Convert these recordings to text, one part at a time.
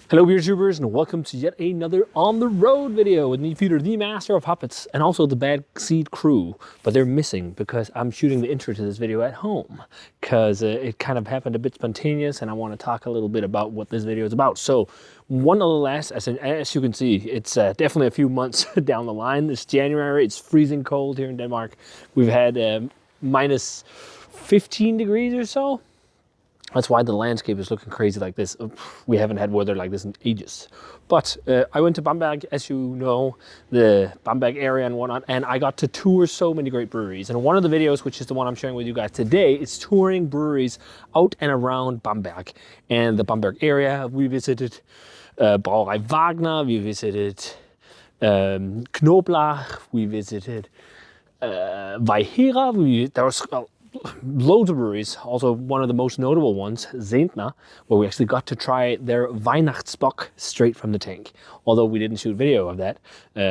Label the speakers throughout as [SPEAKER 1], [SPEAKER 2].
[SPEAKER 1] Hello beer tubers and welcome to yet another on the road video with me, Peter, the master of puppets, and also the bad seed crew. But they're missing because I'm shooting the intro to this video at home because it kind of happened a bit spontaneous and I want to talk a little bit about what this video is about. So one of the last, as you can see, it's definitely a few months down the line. This January, it's freezing cold here in Denmark. We've had minus 15 degrees or so. That's why the landscape is looking crazy like this. We haven't had weather like this in ages. But I went to Bumbag, as you know, the Bumbag area and whatnot, and I got to tour so many great breweries. And one of the videos, which is the one I'm sharing with you guys today, is touring breweries out and around Bumbag. And the Bumbag area, we visited Brauerei Wagner, we visited Knoblach, we visited Weiherer, there was loads of breweries. Also one of the most notable ones, Zehendner, where we actually got to try their Weihnachtsbock straight from the tank. Although we didn't shoot video of that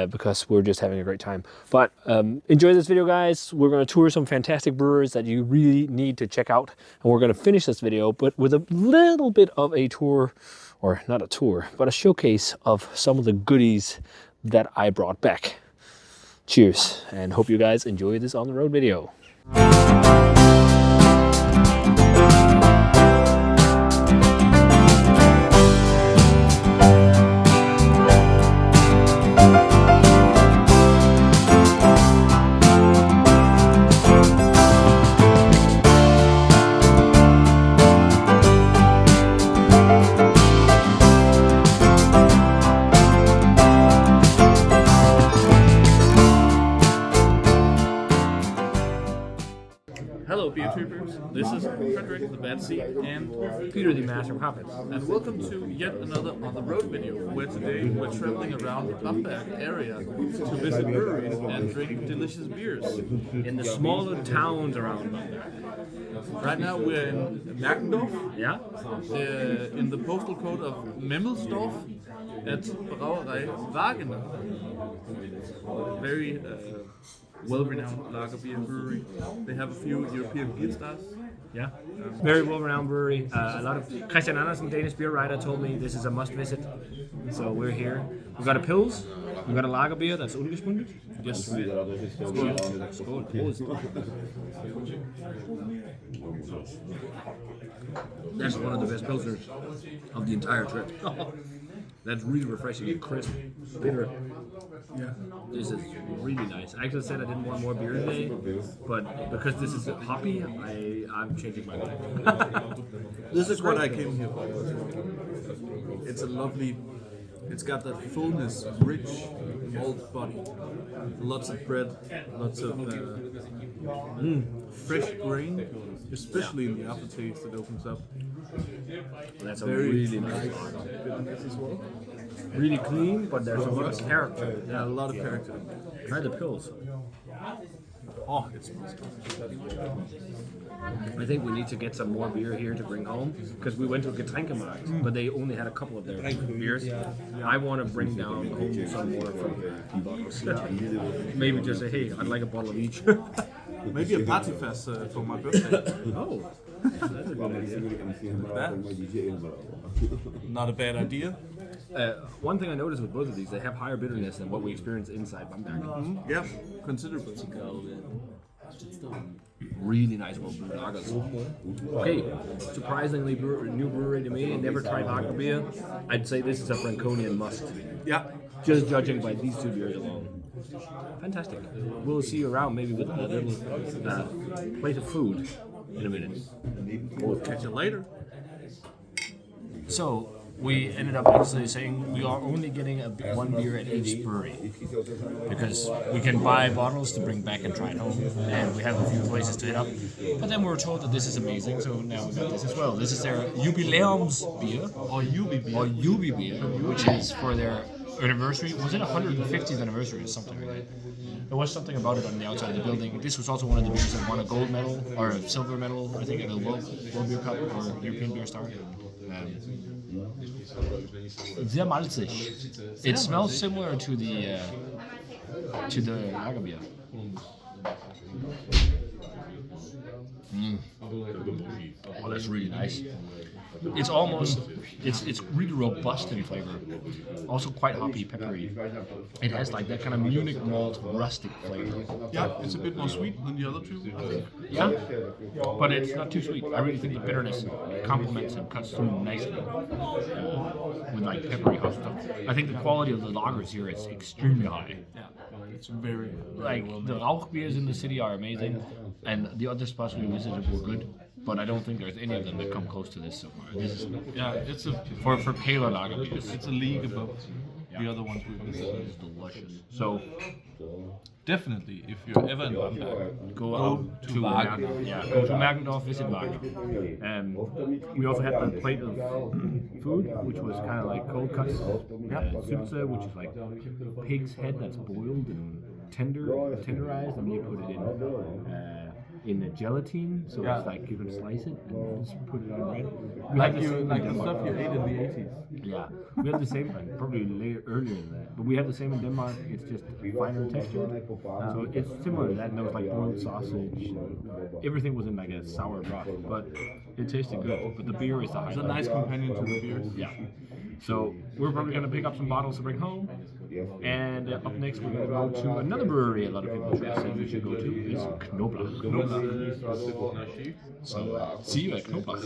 [SPEAKER 1] because we're just having a great time. But enjoy this video, guys. We're going to tour some fantastic brewers that you really need to check out. And we're going to finish this video, but with a little bit of a tour, or not a tour, but a showcase of some of the goodies that I brought back. Cheers, and hope you guys enjoy this on the road video.
[SPEAKER 2] Hello beer troopers, this is Frederick the Bad Seed and
[SPEAKER 1] Peter, the master of puppets.
[SPEAKER 2] and welcome to yet another on the road video where today we're traveling around the Bumbag area to visit breweries and drink delicious beers.
[SPEAKER 1] In the smaller towns around Bumbag.
[SPEAKER 2] Right now we're in Merkendorf,
[SPEAKER 1] Yeah?
[SPEAKER 2] in the postal code of Schammelsdorf at Brauerei Wagenr. Very well-renowned lager beer brewery. They have a few European beer stars.
[SPEAKER 1] Yeah. Very well-renowned brewery. A lot of Christian Andersen, Danish beer writer, told me this is a must-visit. So we're here. We've got a Pils. We've got a lager beer that's ungespundet.
[SPEAKER 2] Yes.
[SPEAKER 1] That's one of the best pilsners of the entire trip. That's really refreshing and crisp, bitter. Yeah. This is really nice. I actually said I didn't want more beer today, but because this is hoppy, I'm changing my mind.
[SPEAKER 2] This is what I came here for. It's a lovely, it's got that fullness, rich malt body. Lots of bread, lots of fresh grain, especially in the aftertaste it opens up.
[SPEAKER 1] That's
[SPEAKER 2] Very
[SPEAKER 1] a really nice lager.
[SPEAKER 2] bitterness as well.
[SPEAKER 1] Really clean, but there's a lot of character.
[SPEAKER 2] Yeah, a lot of character.
[SPEAKER 1] Try the Pils.
[SPEAKER 2] Oh, it smells
[SPEAKER 1] I think we need to get some more beer here to bring home because we went to a Getränkemarkt, but they only had a couple of their beers. I want to bring down home some more from the bottles. Maybe just say, hey, I'd like a bottle of each.
[SPEAKER 2] Maybe a party fest for my birthday.
[SPEAKER 1] Oh, that's a good idea.
[SPEAKER 2] Not a bad idea.
[SPEAKER 1] One thing I noticed with both of these, they have higher bitterness than what we experience inside Bumbag.
[SPEAKER 2] Yeah, considerably.
[SPEAKER 1] Really nice well brewed lagers. Okay, surprisingly new brewery to me. Never tried lager beer. I'd say this is a Franconia must.
[SPEAKER 2] Yeah.
[SPEAKER 1] Just judging by these two beers alone. Fantastic. We'll see you around maybe with a little plate of food in a minute.
[SPEAKER 2] We'll catch you later.
[SPEAKER 1] So we ended up actually saying we are only getting one beer at each brewery because we can buy bottles to bring back and try at home, and we have a few places to hit up. But then we were told that this is amazing, so now we got this as well. This is their Jubiläumsbier
[SPEAKER 2] Or Ubi beer.
[SPEAKER 1] or Jubi beer, which is for their anniversary. Was it 150th anniversary or something like that? There was something about it on the outside of the building. This was also one of the beers that won a gold medal or a silver medal, I think, at a World Beer Cup or European Beer Star. Sehr malzig. It smells similar to the lager beer. Oh, that's really nice. It's almost, it's really robust in flavor. Also quite hoppy, peppery. It has like that kind of Munich malt rustic flavor.
[SPEAKER 2] Yeah, it's a bit more sweet than the other two, I think.
[SPEAKER 1] Yeah, but it's not too sweet. I really think the bitterness complements and cuts through nicely with like peppery hot stuff. I think the quality of the lagers here is extremely high.
[SPEAKER 2] Yeah, it's very,
[SPEAKER 1] Like the Rauch beers in the city are amazing, and the other spots we visited were good. But I don't think there's any of them that come close to this so far. This is
[SPEAKER 2] it's a
[SPEAKER 1] for paler lager beers.
[SPEAKER 2] it's a league above the other ones we've visited.
[SPEAKER 1] It's delicious. So
[SPEAKER 2] Definitely, if you're ever in Bumbag,
[SPEAKER 1] go out to
[SPEAKER 2] Wagner.
[SPEAKER 1] go to Merkendorf, visit Wagner. We also had the plate of food, which was kind of like cold cuts. Sülze, which is like pig's head that's boiled and tenderized, and you put it in a gelatine, so it's like you can slice it and just put it on bread. We had
[SPEAKER 2] Like the stuff you ate in the 80s.
[SPEAKER 1] Yeah, we had the same, probably earlier than that, but we had the same in Denmark. It's just finer texture, so it's similar to that. And there was like boiled sausage. Everything was in like a sour broth, but it tasted good. But the beer is the highlight.
[SPEAKER 2] It's a nice companion to the beers.
[SPEAKER 1] Yeah. So we're probably going to pick up some bottles to bring home. And up next we're going to go to another brewery a lot of people say we should go to is Knoblach. So see you at Knoblach.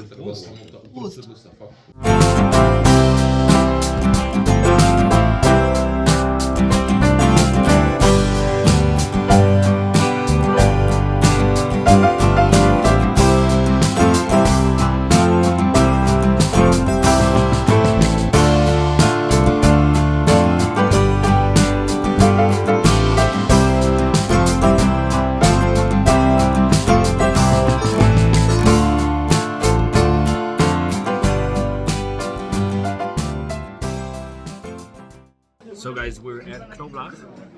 [SPEAKER 1] So guys, we're at Knoblach,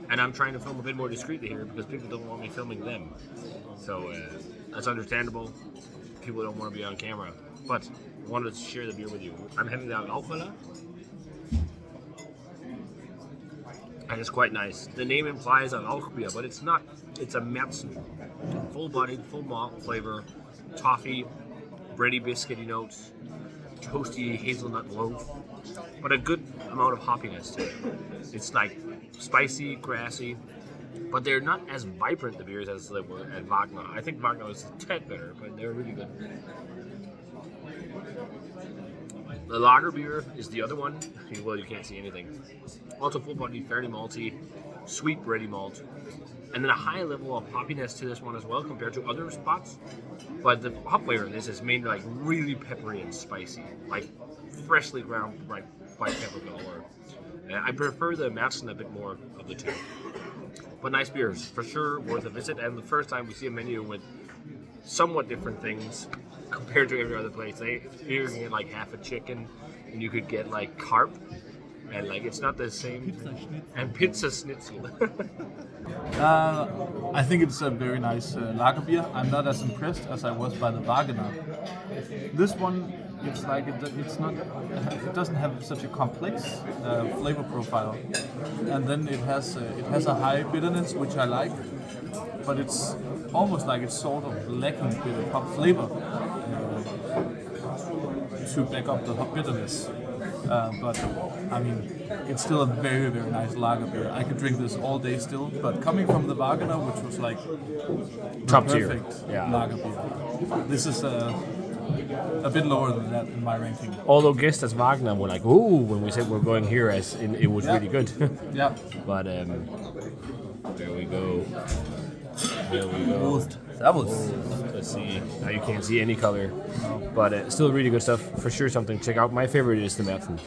[SPEAKER 1] and I'm trying to film a bit more discreetly here because people don't want me filming them. So that's understandable. People don't want to be on camera, but I wanted to share the beer with you. I'm having the Weiherer, and it's quite nice. The name implies a Rauch beer, but it's not. It's a Märzen, full-bodied, full malt flavor, toffee, bready biscuity notes, toasty hazelnut loaf, but a good amount of hoppiness to it. It's like spicy, grassy, but they're not as vibrant, the beers, as they were at Vagna. I think Vagna was a tad better, but they're really good. The lager beer is the other one. Well, you can't see anything. Also full-bodied, fairly malty, sweet bready malt, and then a high level of hoppiness to this one as well compared to other spots. But the hop flavor in this is mainly like really peppery and spicy, like freshly ground like white pepper galore. I prefer the Märzen a bit more of the two. But nice beers, for sure worth a visit. And the first time we see a menu with somewhat different things compared to every other place. Here you can get like half a chicken, and you could get like carp, and like it's not the same. Pizza schnitzel.
[SPEAKER 2] I think it's a very nice lager beer. I'm not as impressed as I was by the Wagenr. This one, it's like it's not. It doesn't have such a complex flavor profile, and then it has a high bitterness, which I like, but it's almost like it's sort of lacking a bit of hop flavor to back up the hop bitterness. But I mean, it's still a very, very nice lager beer. I could drink this all day still. But coming from the Wagenr, which was like
[SPEAKER 1] Top
[SPEAKER 2] perfect
[SPEAKER 1] tier.
[SPEAKER 2] lager beer, this is a bit lower than that in my ranking.
[SPEAKER 1] Although guests at Wagner were like, "Ooh," when we said we're going here, as in, it was really good.
[SPEAKER 2] Yeah.
[SPEAKER 1] But there we go. There we go. Let's see. Now you can't see any color, but still really good stuff. For sure, something to check out. My favorite is the Märzen.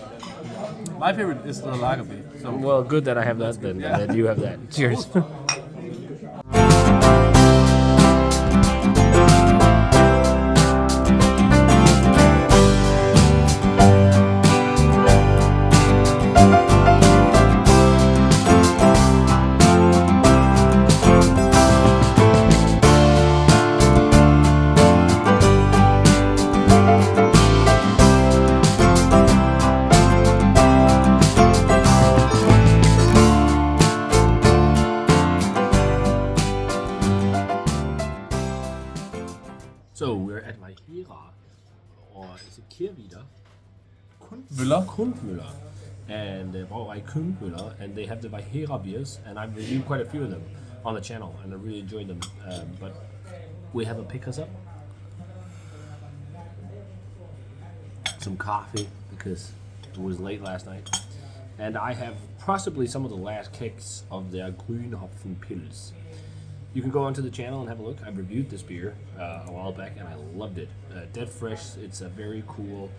[SPEAKER 2] My favorite is the lager beer. So
[SPEAKER 1] Well, good that I have that then.
[SPEAKER 2] Yeah.
[SPEAKER 1] That you have that. Cheers. Kundmüller. And Brauerei Kundmüller, and they have the Weiherer beers, and I've reviewed quite a few of them on the channel, and I really enjoyed them. But we have a pick us up some coffee because it was late last night, and I have possibly some of the last kicks of their Grünhopfen Pils. You can go onto the channel and have a look. I reviewed this beer a while back, and I loved it. Dead fresh. It's a very cool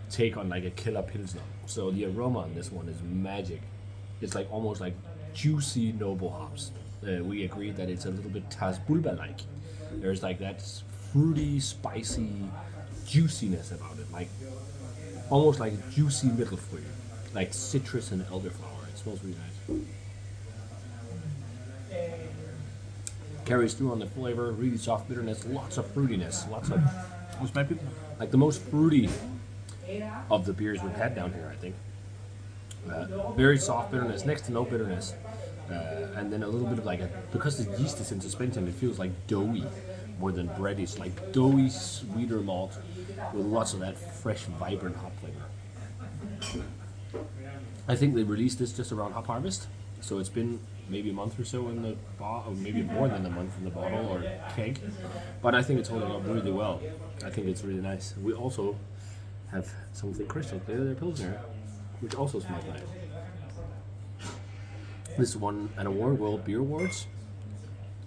[SPEAKER 1] take on like a killer pilsner. So the aroma on this one is magic. It's like almost like juicy noble hops. We agreed that it's a little bit Tasbulba-like. There's like that fruity, spicy juiciness about it, like almost like a juicy middle fruit, like citrus and elderflower. It smells really nice. Carries through on the flavor, really soft bitterness, lots of fruitiness, lots of like the most fruity of the beers we've had down here, I think. Very soft bitterness, next to no bitterness, and then a little bit of like because the yeast is in suspension, it feels like doughy more than bready. It's like doughy, sweeter malt with lots of that fresh, vibrant hop flavor. I think they released this just around hop harvest, so it's been maybe a month or so in the bottle, or maybe more than a month in the bottle or keg, but I think it's holding up really well. I think it's really nice. We also have something crystal clear, their Pilsner, which also smells nice. This won an award, World Beer Awards,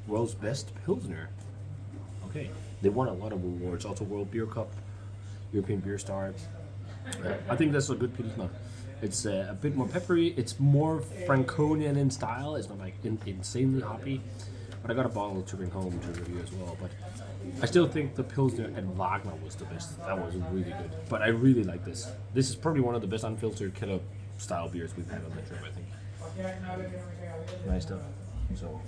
[SPEAKER 1] World's Best Pilsner. Okay, they won a lot of awards, also World Beer Cup, European Beer Star. I think that's a good Pilsner. It's a bit more peppery, it's more Franconian in style, it's not like insanely hoppy, but I got a bottle to bring home to review as well. But I still think the Pilsner at Wagner was the best. That was really good. But I really like this. This is probably one of the best unfiltered killer style beers we've had on the trip, I think. Nice stuff. So,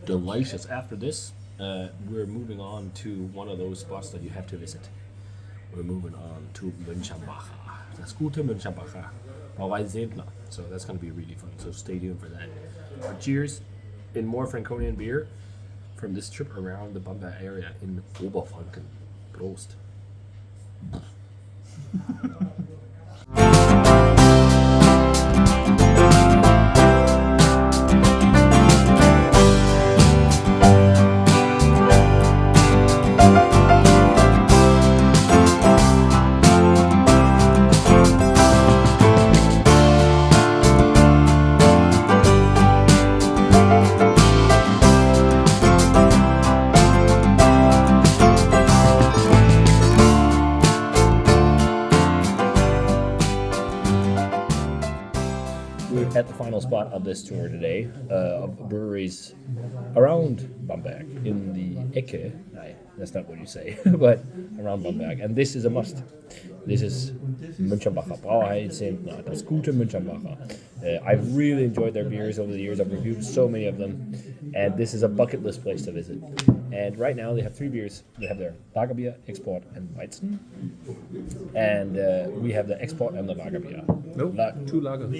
[SPEAKER 1] delicious. After this, we're moving on to one of those spots that you have to visit. We're moving on to Mönchsambacher. Das gute Mönchsambacher. Brauerei Zehendner. So that's going to be really fun. So stay tuned for that. Our cheers in more Franconian beer from this trip around the Bumbag area in Oberfranken. Prost. At the final spot of this tour today, of breweries around Bumbag, in the Ecke, that's not what you say, but around Bumbag, and this is a must. This is Mönchsambacher, Brauerei Zehendner, das gute Mönchsambacher. I've really enjoyed their beers over the years. I've reviewed so many of them, and this is a bucket list place to visit. And right now they have 3 beers. They have their Lagerbier, Export, and Weizen. And we have the Export and the Lagerbier.
[SPEAKER 2] No, 2 lager.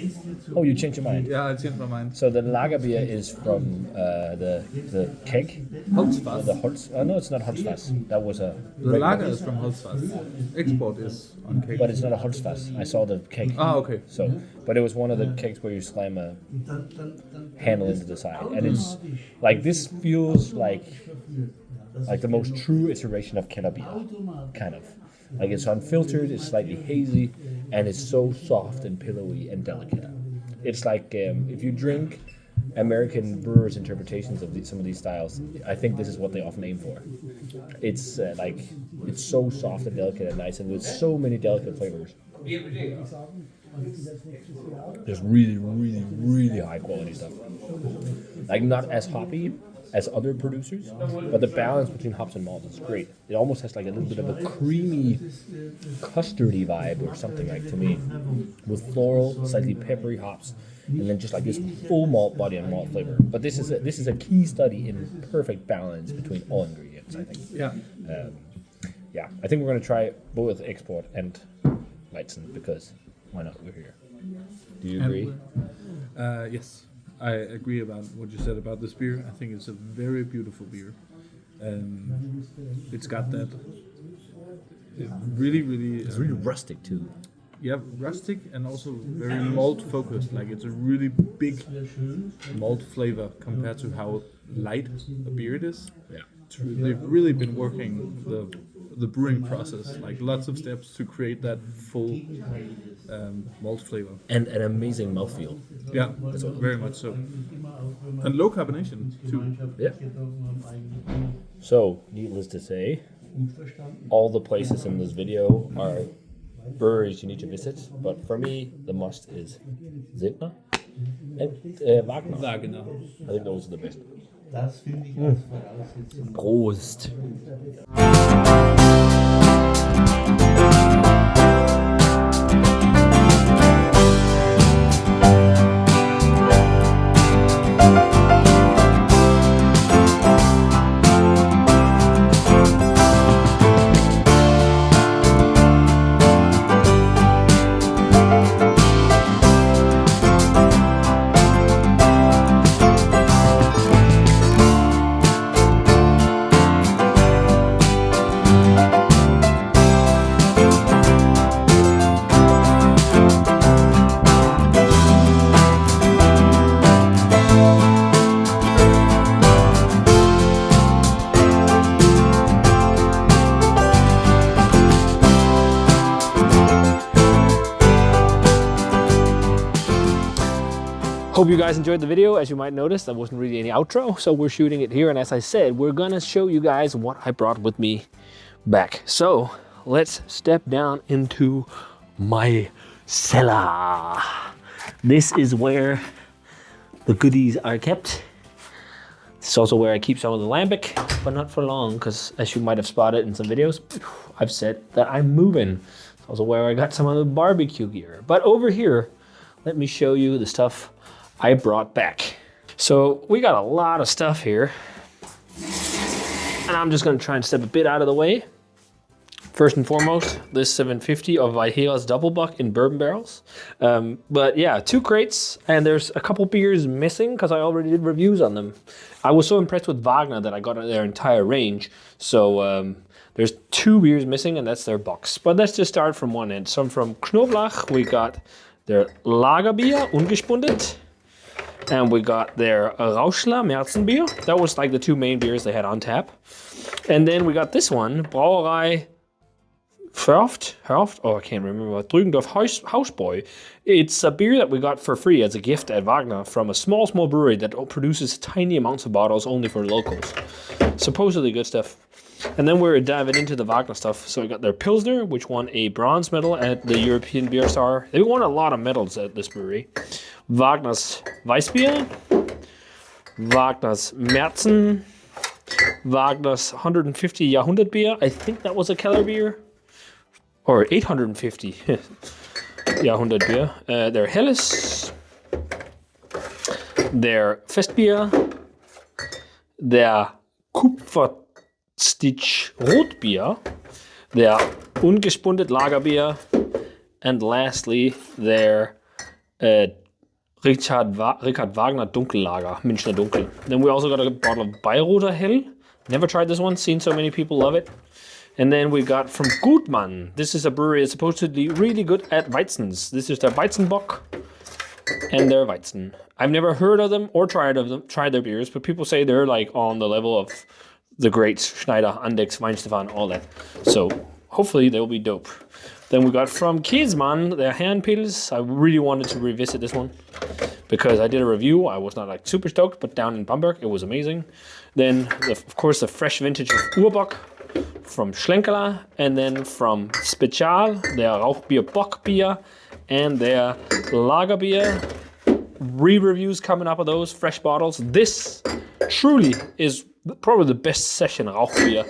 [SPEAKER 1] Oh, you changed your mind?
[SPEAKER 2] Yeah, I changed my mind.
[SPEAKER 1] So the Lagerbier is from the keg.
[SPEAKER 2] Holzfass.
[SPEAKER 1] The Holz. No, it's not Holzfass. That was a.
[SPEAKER 2] The lager is from Holzfass. Export is on keg.
[SPEAKER 1] But it's not a Holzfass. I saw the keg.
[SPEAKER 2] Ah, okay.
[SPEAKER 1] So, but it was one of the kegs where you slam a handle into the side, and it's like this feels like the most true iteration of Keller beer, kind of. Like it's unfiltered, it's slightly hazy, and it's so soft and pillowy and delicate. It's like if you drink American brewers' interpretations of some of these styles, I think this is what they often aim for. It's it's so soft and delicate and nice, and with so many delicate flavors. There's really, really, really high quality stuff. Like not as hoppy as other producers, but the balance between hops and malt is great. It almost has like a little bit of a creamy, custardy vibe or something like to me, with floral, slightly peppery hops, and then just like this full malt body and malt flavor. But this is a key study in perfect balance between all ingredients, I think.
[SPEAKER 2] Yeah.
[SPEAKER 1] Yeah, I think we're going to try both Export and Weizen because why not? We're here. Do you agree?
[SPEAKER 2] Yes. I agree about what you said about this beer. I think it's a very beautiful beer. It's got that Really.
[SPEAKER 1] It's really rustic too.
[SPEAKER 2] Yeah, rustic and also very malt focused. Like it's a really big malt flavor compared to how light a beer it is.
[SPEAKER 1] Yeah.
[SPEAKER 2] They've really been working the brewing process, like lots of steps to create that full malt flavor.
[SPEAKER 1] And an amazing mouthfeel.
[SPEAKER 2] Yeah, very much so. And low carbonation too.
[SPEAKER 1] Yeah. So, needless to say, all the places in this video are breweries you need to visit, but for me, the must is Zehendner and Wagenr.
[SPEAKER 2] Vagna.
[SPEAKER 1] I think those are the best.
[SPEAKER 3] Das finde ich als Voraussetzung.
[SPEAKER 1] Prost. Hope you guys enjoyed the video. As you might notice, there wasn't really any outro, so we're shooting it here. And as I said, we're gonna show you guys what I brought with me back. So let's step down into my cellar. This is where the goodies are kept. This is also where I keep some of the lambic, but not for long, because as you might have spotted in some videos, I've said that I'm moving. It's also where I got some of the barbecue gear. But over here, let me show you the stuff I brought back. So we got a lot of stuff here, and I'm just gonna try and step a bit out of the way. First and foremost, this 750 of Weiherer's Double Buck in bourbon barrels. But yeah, 2 crates, and there's a couple beers missing because I already did reviews on them. I was so impressed with Wagner that I got their entire range. So there's 2 beers missing, and that's their box. But let's just start from one end. So from Knoblach, we got their Lagerbier, ungespundet. And we got their Rauschler Märzenbier. That was like the 2 main beers they had on tap. And then we got this one, Brauerei oh, I can't remember. Drügendorf Hausbräu. It's a beer that we got for free as a gift at Wagner from a small brewery that produces tiny amounts of bottles only for locals. Supposedly good stuff. And then we're diving into the Wagner stuff. So we got their Pilsner, which won a bronze medal at the European Beer Star. They won a lot of medals at this brewery. Wagner's Weissbier, Wagner's Märzen, Wagner's 150 Jahrhundertbier. I think that was a Keller beer. Or 850 Jahrhundertbier. Their Helles, their Festbier, their Kupferstich Rotbier, their ungespundet Lagerbier, and lastly their Richard Wagner Dunkellager, Münchner Dunkel. Then we also got a bottle of Bayreuther Hell. Never tried this one, seen so many people love it. And then we got from Gutmann. This is a brewery that's supposed to be really good at Weizens. This is their Weizenbock and their Weizen. I've never heard of them or tried their beers, but people say they're like on the level of the greats, Schneider, Andex, Weinstefan, all that. So hopefully they'll be dope. Then we got from Kiesmann, their Herrenpils. I really wanted to revisit this one because I did a review. I was not like super stoked, but down in Bumbag, it was amazing. Then, of course, the fresh vintage of Urbock from Schlenkerla, and then from Spezial, their Rauchbier Bockbier, and their Lagerbier. Re-reviews coming up of those fresh bottles. This truly is probably the best session Rauchbier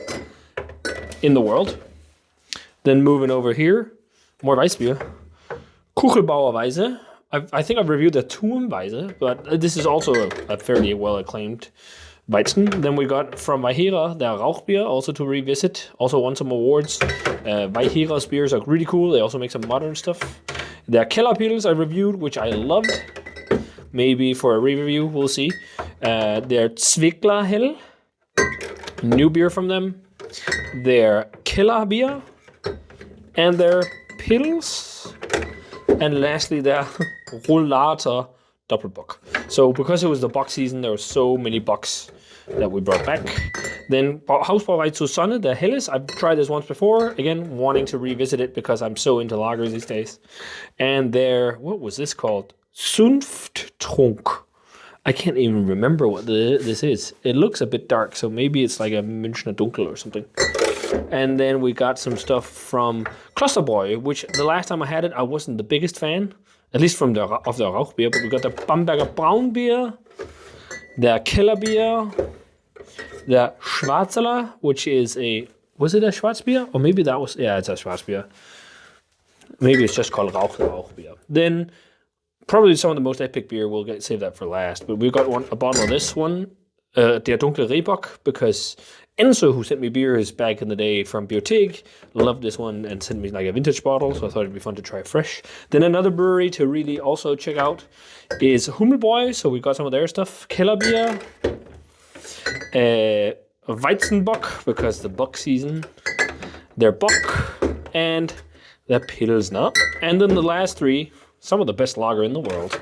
[SPEAKER 1] in the world. Then moving over here, more Weissbier. Kuchelbauer Weisse. I think I've reviewed the Turmweisse, but this is also a fairly well acclaimed Weizen. Then we got from Weiherer, their Rauchbier, also to revisit. Also won some awards. Weiherer's beers are really cool. They also make some modern stuff. Their Kellerpils I reviewed, which I loved. Maybe for a re-review, we'll see. Their Zwickler Hell, new beer from them. Their Kellerbier, and their pills. And lastly, their Rollator Doppelbock. So because it was the bock season, there were so many bocks that we brought back. Then Hausbrauerei Zehendner, the Helles. I've tried this once before. Again, wanting to revisit it because I'm so into lagers these days. And their, what was this called? Zunfttrunk. I can't even remember what this is. It looks a bit dark, so maybe it's like a Münchner Dunkel or something. And then we got some stuff from Klosterboy, which the last time I had it, I wasn't the biggest fan, at least of the Rauchbier. But we got the Bamberger Braunbier, the Kellerbier, the Schwarzeler, which is was it a Schwarzbier? Or maybe that was, yeah, it's a Schwarzbier. Maybe it's just called Rauchbier. Then probably some of the most epic beer, we'll save that for last. But we got a bottle of this one, Der Dunkle Rehbock, because Enzo, who sent me beers back in the day from Biothek, loved this one and sent me like a vintage bottle, so I thought it'd be fun to try fresh. Then another brewery to really also check out is Hummelboy, so we got some of their stuff. Kellerbier, Weizenbock, because the Bock season, their Bock, and their Pilsner. And then the last three, some of the best lager in the world.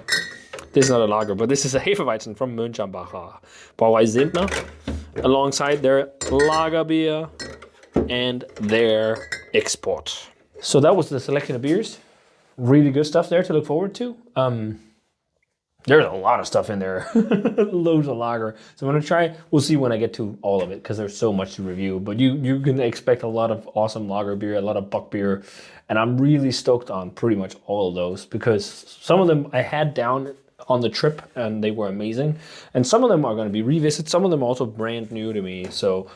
[SPEAKER 1] This is not a lager, but this is a Hefeweizen from Mönchsambacher. Brauerei Zehendner, alongside their lager beer and their export. So that was the selection of beers. Really good stuff there to look forward to. There's a lot of stuff in there. Loads of lager. So I'm going to try, we'll see when I get to all of it, because there's so much to review. But you can expect a lot of awesome lager beer, a lot of Bock beer. And I'm really stoked on pretty much all of those, because some of them I had down on the trip and they were amazing. And some of them are going to be revisits. Some of them are also brand new to me. So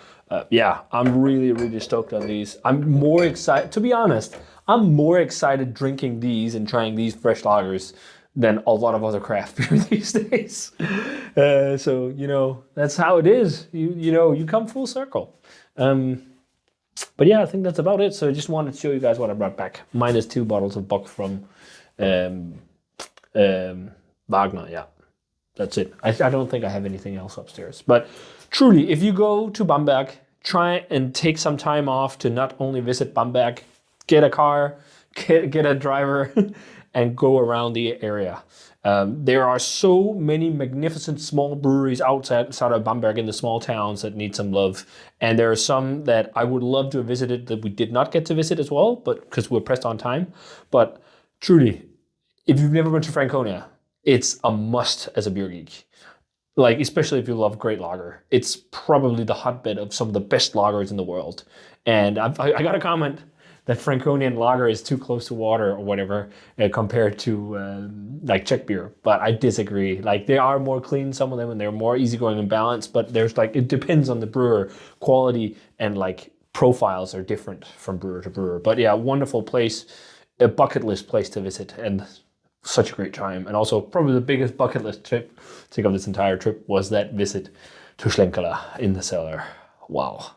[SPEAKER 1] yeah, I'm really, really stoked on these. I'm more excited, to be honest, I'm more excited drinking these and trying these fresh lagers than a lot of other craft beer these days. So, you know, that's how it is. You know, you come full circle. But yeah, I think that's about it. So I just wanted to show you guys what I brought back. Minus 2 bottles of Bock from Wagner, yeah. That's it. I don't think I have anything else upstairs. But truly, if you go to Bumbag, try and take some time off to not only visit Bumbag, get a car, get a driver, and go around the area. There are so many magnificent small breweries outside of Bamberg in the small towns that need some love. And there are some that I would love to have visited that we did not get to visit as well, but because we're pressed on time. But truly, if you've never been to Franconia, it's a must as a beer geek. Like, especially if you love great lager. It's probably the hotbed of some of the best lagers in the world. And I got a comment that Franconian lager is too close to water or whatever compared to like Czech beer. But I disagree. Like, they are more clean, some of them, and they're more easygoing and balanced, but there's like, it depends on the brewer. Quality and like profiles are different from brewer to brewer. But yeah, wonderful place, a bucket list place to visit, and such a great time. And also probably the biggest bucket list trip of this entire trip was that visit to Schlenkala in the cellar. Wow,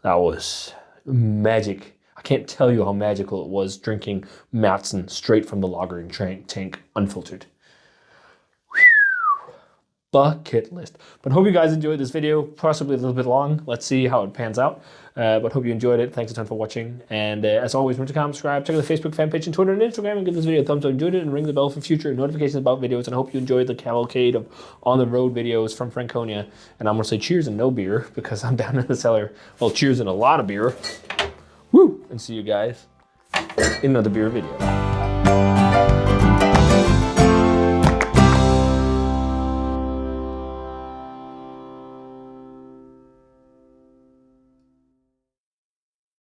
[SPEAKER 1] that was magic. I can't tell you how magical it was drinking Märzen straight from the lagering tank, unfiltered. Bucket list. But hope you guys enjoyed this video, possibly a little bit long. Let's see how it pans out. But hope you enjoyed it. Thanks a ton for watching. And as always, remember to comment, subscribe, check out the Facebook fan page and Twitter and Instagram, and give this video a thumbs up if you enjoyed it, and ring the bell for future notifications about videos. And I hope you enjoyed the cavalcade of on the road videos from Franconia. And I'm gonna say cheers and no beer because I'm down in the cellar. Well, cheers and a lot of beer. Woo! And see you guys in another beer video.